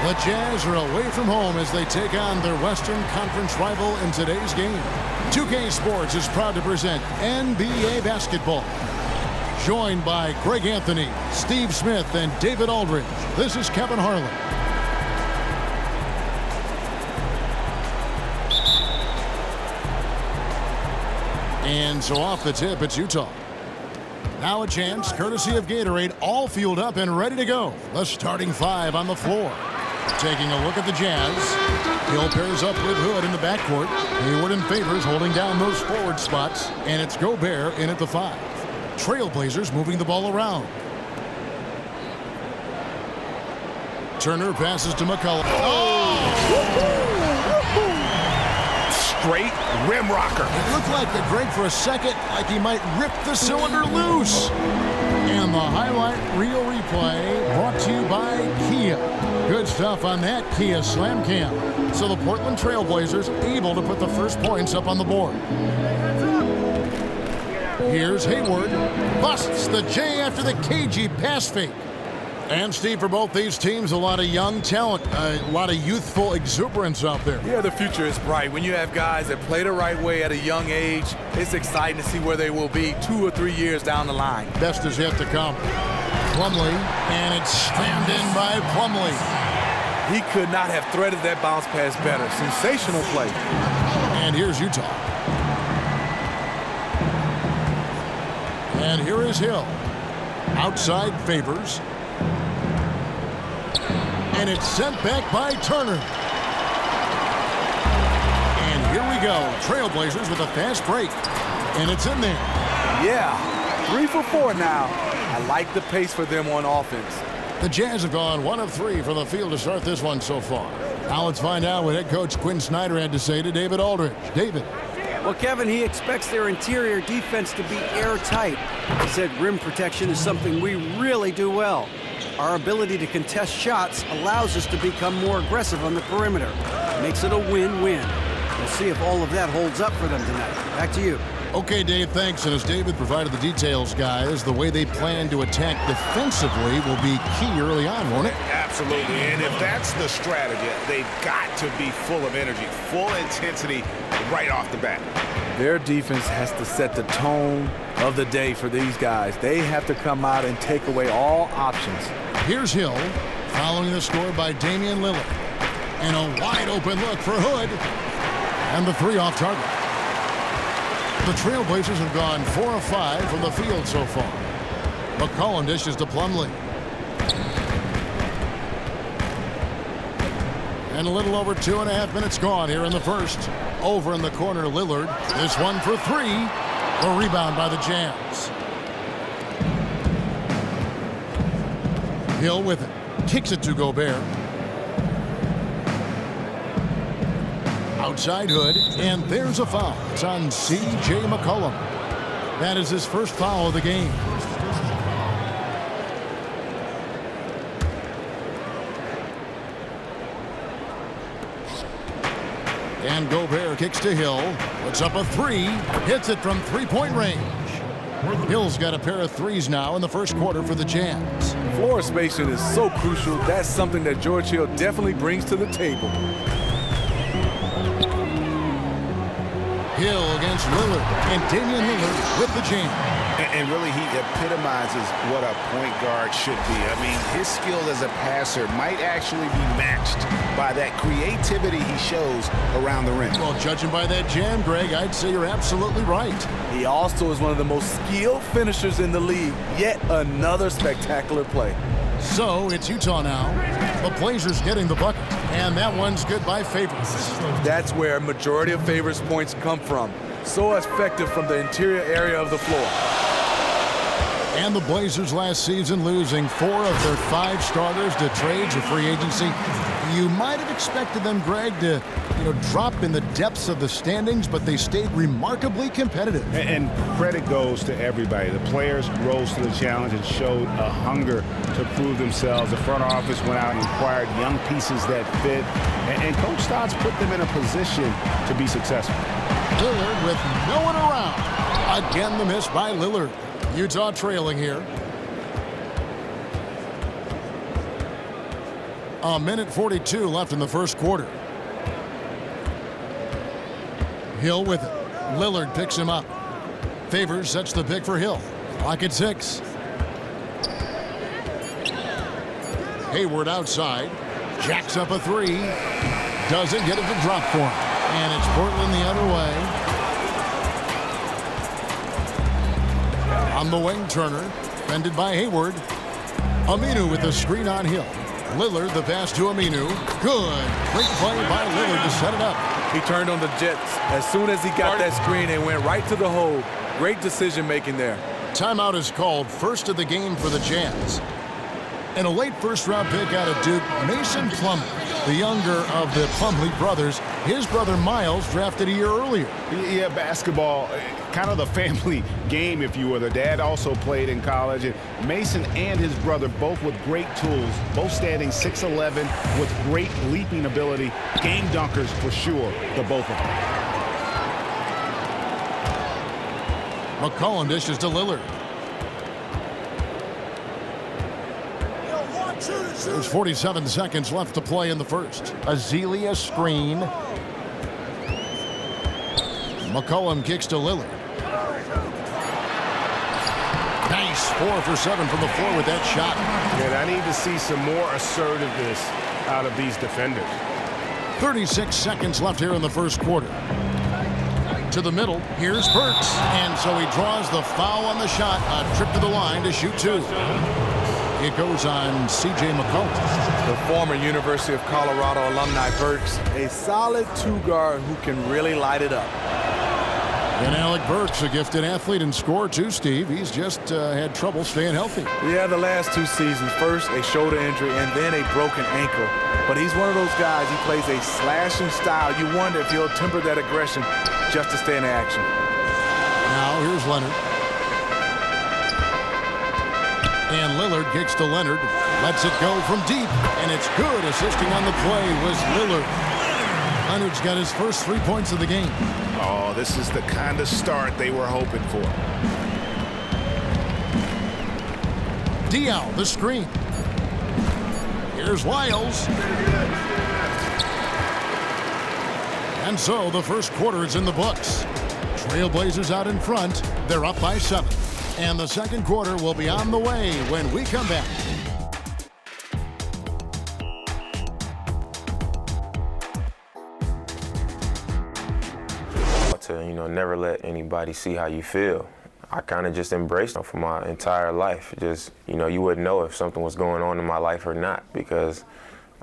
The Jazz are away from home as they take on their Western Conference rival in today's game. 2K Sports is proud to present NBA basketball. Joined by Greg Anthony, Steve Smith, and David Aldridge, this is Kevin Harlan. And so off the tip, it's Utah. Now a chance, courtesy of Gatorade, all fueled up and ready to go. The starting five on the floor. Taking a look at the Jazz. Hill pairs up with Hood in the backcourt. Hayward and Favors holding down those forward spots. And it's Gobert in at the 5. Trailblazers moving the ball around. Turner passes to McCollum. Straight rim rocker. It looked like the Greg for a second, like he might rip the cylinder loose. And the highlight reel replay brought to you by Kia. Good stuff on that Kia Slam Cam. So the Portland Trailblazers able to put the first points up on the board. Here's Hayward. Busts the J after the cagey pass fake. And Steve, for both these teams, a lot of young talent, a lot of youthful exuberance out there. Yeah, the future is bright. When you have guys that play the right way at a young age, it's exciting to see where they will be 2 or 3 years down the line. Best is yet to come. Plumlee, and it's slammed in by Plumlee. He could not have threaded that bounce pass better. Sensational play. And here's Utah. And here is Hill. Outside Favors. And it's sent back by Turner. And here we go. Trailblazers with a fast break. And it's in there. Yeah, 3 for 4 now. I like the pace for them on offense. The Jazz have gone 1 of 3 from the field to start this one so far. Now let's find out what head coach Quinn Snyder had to say to David Aldridge. David. Well, Kevin, he expects their interior defense to be airtight. He said rim protection is something we really do well. Our ability to contest shots allows us to become more aggressive on the perimeter. Makes it a win-win. We'll see if all of that holds up for them tonight. Back to you. Okay, Dave, thanks. And as David provided the details, guys, the way they plan to attack defensively will be key early on, won't it? Absolutely. And if that's the strategy, they've got to be full of energy, full intensity right off the bat. Their defense has to set the tone of the day for these guys. They have to come out and take away all options. Here's Hill, following the score by Damian Lillard. And a wide open look for Hood. And the 3 off target. The Trailblazers have gone 4 of 5 from the field so far. McCollum dishes to Plumlee. And a little over 2.5 minutes gone here in the first. Over in the corner, Lillard. This one for 3. A rebound by the Jazz. Hill with it. Kicks it to Gobert. Outside Hood, and there's a foul. It's on C.J. McCollum. That is his first foul of the game. And Gobert kicks to Hill. Puts up a 3. Hits it from 3-point range. Hill's got a pair of 3s now in the first quarter for the Jazz. Floor spacing is so crucial. That's something that George Hill definitely brings to the table. Hill against Lillard, and Damian Lillard with the jam. And really, he epitomizes what a point guard should be. I mean, his skill as a passer might actually be matched by that creativity he shows around the rim. Well, judging by that jam, Greg, I'd say you're absolutely right. He also is one of the most skilled finishers in the league. Yet another spectacular play. So it's Utah now. The Blazers getting the bucket, and that one's good by Favors. That's where a majority of Favors' points come from. So effective from the interior area of the floor. And the Blazers last season losing 4 of their 5 starters to trades or free agency. You might have expected them, Greg, to drop in the depths of the standings, but they stayed remarkably competitive. And credit goes to everybody. The players rose to the challenge and showed a hunger to prove themselves. The front office went out and acquired young pieces that fit, and Coach Stotts put them in a position to be successful. Lillard with no one around. Again, the miss by Lillard. Utah trailing here. A minute 42 left in the first quarter. Hill with it. Lillard picks him up. Favors sets the pick for Hill. Clock at 6. Hayward outside. Jacks up a 3. Doesn't get it to drop for him. And it's Portland the other way. On the wing, Turner. Fended by Hayward. Aminu with the screen on Hill. Lillard the pass to Aminu. Good. Great play by Lillard to set it up. He turned on the Jets. As soon as he got that screen, they went right to the hole. Great decision making there. Timeout is called, first of the game for the Jazz. And a late first-round pick out of Duke, Mason Plumlee, the younger of the Plumlee brothers. His brother Miles drafted a year earlier. Yeah, basketball, kind of the family game, if you will. The dad also played in college. And Mason and his brother, both with great tools, both standing 6'11", with great leaping ability. Game dunkers for sure, the both of them. McCollum dishes to Lillard. There's 47 seconds left to play in the first. Azealia screen. McCollum kicks to Lillard. Nice 4 for 7 from the floor with that shot. And I need to see some more assertiveness out of these defenders. 36 seconds left here in the first quarter. To the middle, here's Burks. And so he draws the foul on the shot. A trip to the line to shoot 2. It goes on C.J. McCollum. The former University of Colorado alumni Burks, a solid two-guard who can really light it up. And Alec Burks, a gifted athlete and scorer too, Steve. He's just had trouble staying healthy. Yeah, the last 2 seasons. First, a shoulder injury, and then a broken ankle. But he's one of those guys, he plays a slashing style. You wonder if he'll temper that aggression just to stay in the action. Now, here's Leonard. And Lillard kicks to Leonard. Lets it go from deep. And it's good. Assisting on the play was Lillard. Leonard's got his first 3 points of the game. Oh, this is the kind of start they were hoping for. Diaw, the screen. Here's Lyles. And so the first quarter is in the books. Trailblazers out in front. They're up by 7. And the second quarter will be on the way when we come back. To, never let anybody see how you feel. I kind of just embraced it for my entire life. Just, you wouldn't know if something was going on in my life or not, because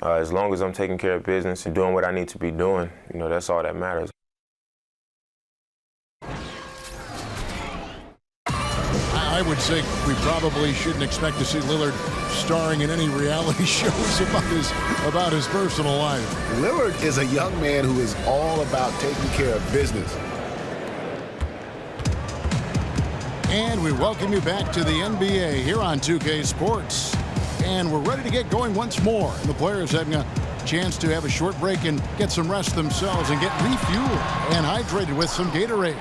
as long as I'm taking care of business and doing what I need to be doing, that's all that matters. I would say we probably shouldn't expect to see Lillard starring in any reality shows about his personal life. Lillard is a young man who is all about taking care of business. And we welcome you back to the NBA here on 2K Sports. And we're ready to get going once more. And the players having a chance to have a short break and get some rest themselves and get refueled and hydrated with some Gatorade.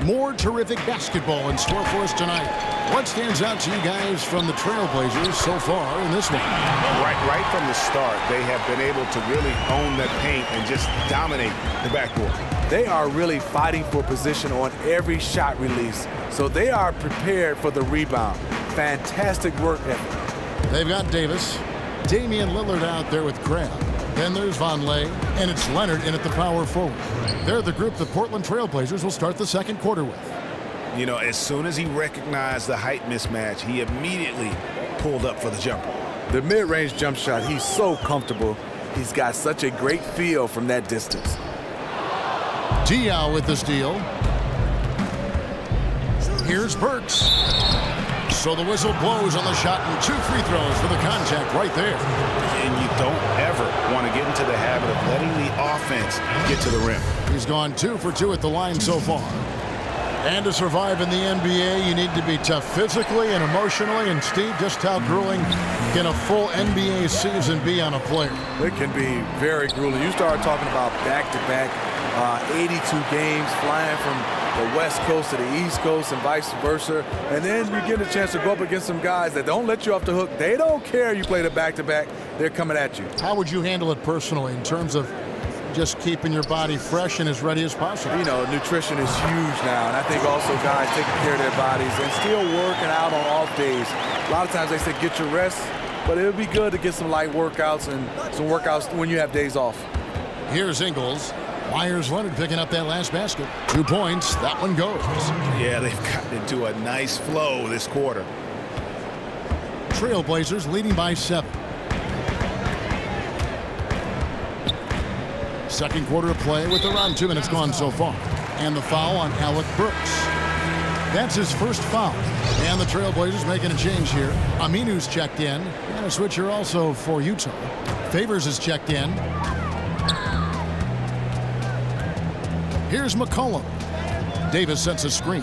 More terrific basketball in store for us tonight. What stands out to you guys from the Trailblazers so far in this one? Right from the start, they have been able to really own that paint and just dominate the backcourt. They are really fighting for position on every shot release, so they are prepared for the rebound. Fantastic work ethic. They've got Davis, Damian Lillard out there with Crabbe. Then there's Vonleh, and it's Leonard in at the power forward. They're the group the Portland Trailblazers will start the second quarter with. As soon as he recognized the height mismatch, he immediately pulled up for the jumper. The mid-range jump shot, he's so comfortable. He's got such a great feel from that distance. Diaw with the steal. Here's Burks. So the whistle blows on the shot and 2 free throws for the contact right there. And you don't ever want to get into the habit of letting the offense get to the rim. He's gone 2 for 2 at the line so far. And to survive in the NBA, you need to be tough physically and emotionally. And Steve, just how grueling can a full NBA season be on a player? It can be very grueling. You start talking about back-to-back 82 games, flying from the West Coast to the East Coast and vice versa. And then you get a chance to go up against some guys that don't let you off the hook. They don't care you play the back-to-back. They're coming at you. How would you handle it personally in terms of just keeping your body fresh and as ready as possible? You know, nutrition is huge now, and I think also guys taking care of their bodies and still working out on off days. A lot of times they say get your rest, but it would be good to get some light workouts and some workouts when you have days off. Here's Ingles. Myers Leonard picking up that last basket. 2 points. That one goes. Yeah, they've gotten into a nice flow this quarter. Trailblazers leading by 7. Second quarter of play with around 2 minutes gone so far. And the foul on Alec Burks. That's his first foul. And the Trailblazers making a change here. Aminu's checked in. And a switcher also for Utah. Favors is checked in. Here's McCollum. Davis sets a screen.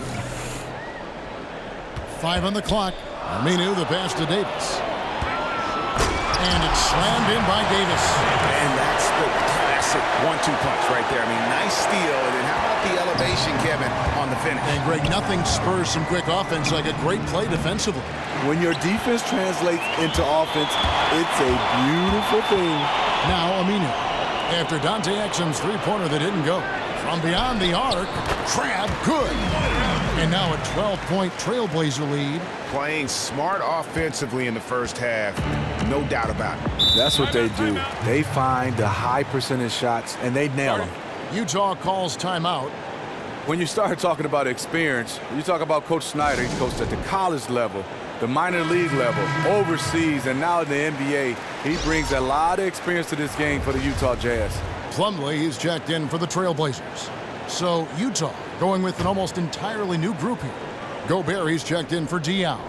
5 on the clock. Aminu, the pass to Davis. And it's slammed in by Davis. And that's the classic 1-2 punch right there. I mean, nice steal. And then how about the elevation, Kevin, on the finish? And Greg, nothing spurs some quick offense like a great play defensively. When your defense translates into offense, it's a beautiful thing. Now Aminu. After Dante Exum's three-pointer that didn't go. From beyond the arc, Crabbe, good. And now a 12-point Trailblazer lead. Playing smart offensively in the first half, no doubt about it. That's what they do. They find the high percentage shots, and they nail them. Utah calls timeout. When you start talking about experience, you talk about Coach Snyder. He coached at the college level, the minor league level, overseas, and now in the NBA. He brings a lot of experience to this game for the Utah Jazz. Plumlee, he's checked in for the Trailblazers. So Utah going with an almost entirely new group here. Gobert, he's checked in for Diaw.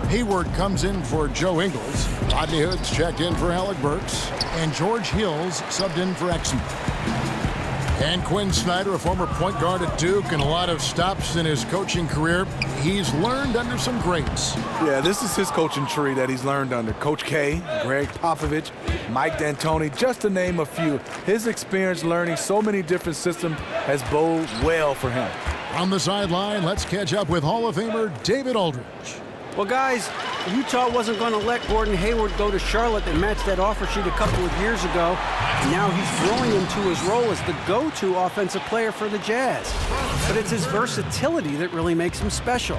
Hayward comes in for Joe Ingles. Rodney Hood's checked in for Alec Burks. And George Hill's subbed in for Exum. And Quinn Snyder, a former point guard at Duke and a lot of stops in his coaching career. He's learned under some greats. Yeah, this is his coaching tree that he's learned under. Coach K, Greg Popovich, Mike D'Antoni, just to name a few. His experience learning so many different systems has boded well for him. On the sideline, let's catch up with Hall of Famer David Aldridge. Well, guys, Utah wasn't going to let Gordon Hayward go to Charlotte and match that offer sheet a couple of years ago. And now he's growing into his role as the go-to offensive player for the Jazz. But it's his versatility that really makes him special.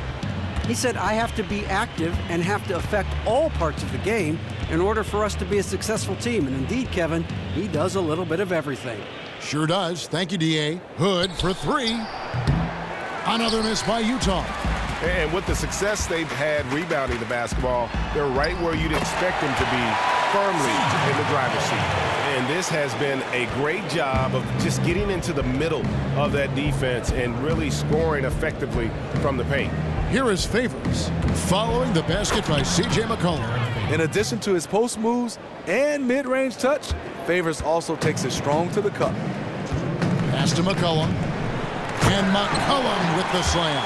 He said, I have to be active and have to affect all parts of the game in order for us to be a successful team. And indeed, Kevin, he does a little bit of everything. Sure does. Thank you, D.A. Hood for 3. Another miss by Utah. And with the success they've had rebounding the basketball, they're right where you'd expect them to be, firmly in the driver's seat. And this has been a great job of just getting into the middle of that defense and really scoring effectively from the paint. Here is Favors, following the basket by C.J. McCollum. In addition to his post moves and mid-range touch, Favors also takes it strong to the cup. Pass to McCollum. And McCollum with the slam.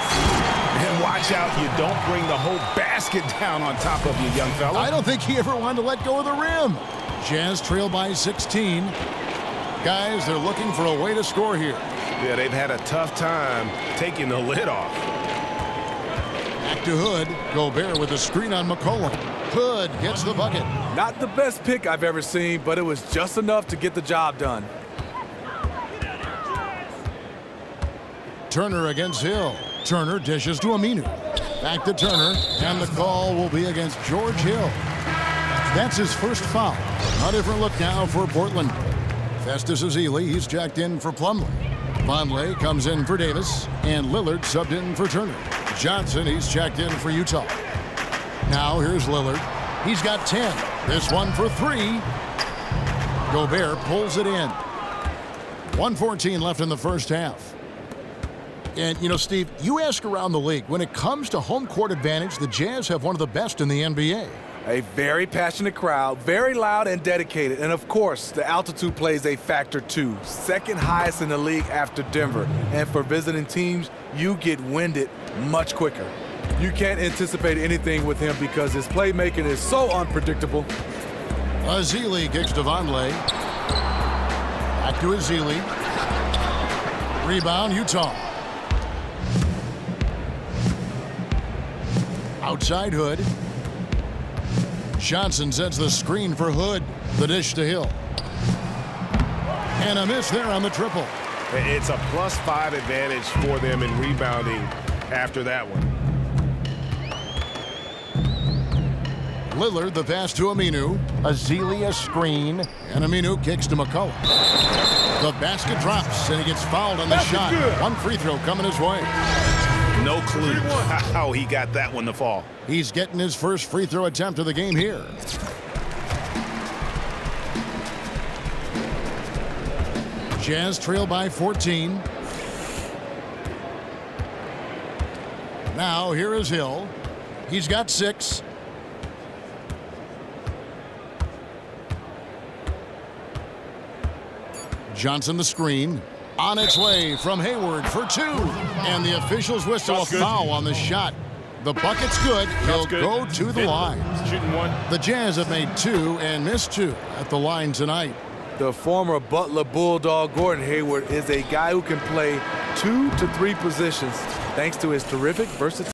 And watch out, you don't bring the whole basket down on top of you, young fella. I don't think he ever wanted to let go of the rim. Jazz trail by 16. Guys, they're looking for a way to score here. Yeah, they've had a tough time taking the lid off. Back to Hood. Gobert with a screen on McCollum. Hood gets the bucket. Not the best pick I've ever seen, but it was just enough to get the job done. Turner against Hill. Turner dishes to Aminu. Back to Turner, and the call will be against George Hill. That's his first foul. A different look now for Portland. Festus Ezeli, he's checked in for Plumlee. Vonleh comes in for Davis, and Lillard subbed in for Turner. Johnson, he's checked in for Utah. Now here's Lillard. He's got 10. This one for 3. Gobert pulls it in. 1:14 left in the first half. And, you know, Steve, you ask around the league, when it comes to home court advantage, the Jazz have one of the best in the NBA. A very passionate crowd, very loud and dedicated. And, of course, the altitude plays a factor, too. Second highest in the league after Denver. And for visiting teams, you get winded much quicker. You can't anticipate anything with him because his playmaking is so unpredictable. Ezeli kicks to Vonleh. Back to Ezeli. Rebound, Utah. Outside Hood. Johnson sets the screen for Hood. The dish to Hill. And a miss there on the triple. It's a +5 advantage for them in rebounding after that one. Lillard the pass to Aminu. Azealia screen. And Aminu kicks to McCollum. The basket drops and he gets fouled on the shot. Good. One free throw coming his way. No clue how he got that one to fall. He's getting his first free throw attempt of the game here. Jazz trail by 14. Now here is Hill. He's got 6. Johnson the screen. On its way from Hayward for 2. And the officials whistle a foul on the shot. The bucket's good. He'll go to the line. Shooting 1. The Jazz have made 2 and missed 2 at the line tonight. The former Butler Bulldog Gordon Hayward is a guy who can play 2 to 3 positions thanks to his terrific versatility.